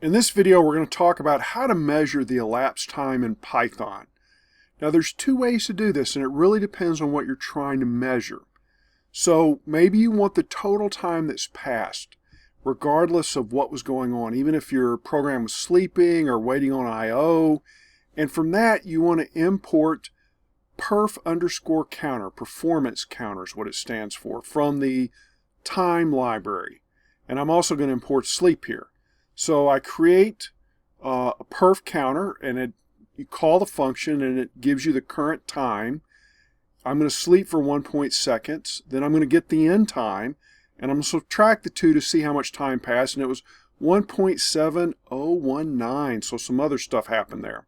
In this video, we're going to talk about how to measure the elapsed time in Python. Now, there's two ways to do this, and it really depends on what you're trying to measure. So maybe you want the total time that's passed, regardless of what was going on, even if your program was sleeping or waiting on I/O. And from that, you want to import perf_counter, performance counter is what it stands for, from the time library. And I'm also going to import sleep here. So I create a perf counter, and you call the function, and it gives you the current time. I'm going to sleep for 1 seconds. Then I'm going to get the end time, and I'm going to subtract the two to see how much time passed, and it was 1.7019. So some other stuff happened there.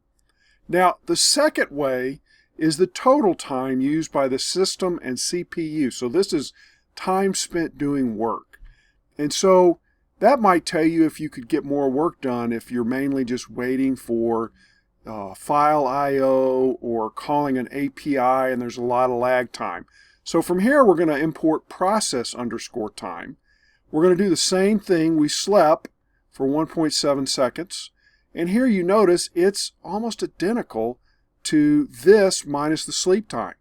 Now, the second way is the total time used by the system and CPU. So this is time spent doing work. And so that might tell you if you could get more work done if you're mainly just waiting for file I/O or calling an API and there's a lot of lag time. So from here, we're going to import process_time. We're going to do the same thing. We slept for 1.7 seconds. And here you notice it's almost identical to this minus the sleep time.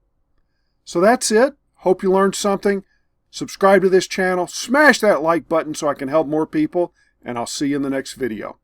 So that's it. Hope you learned something. Subscribe to this channel, smash that like button so I can help more people, and I'll see you in the next video.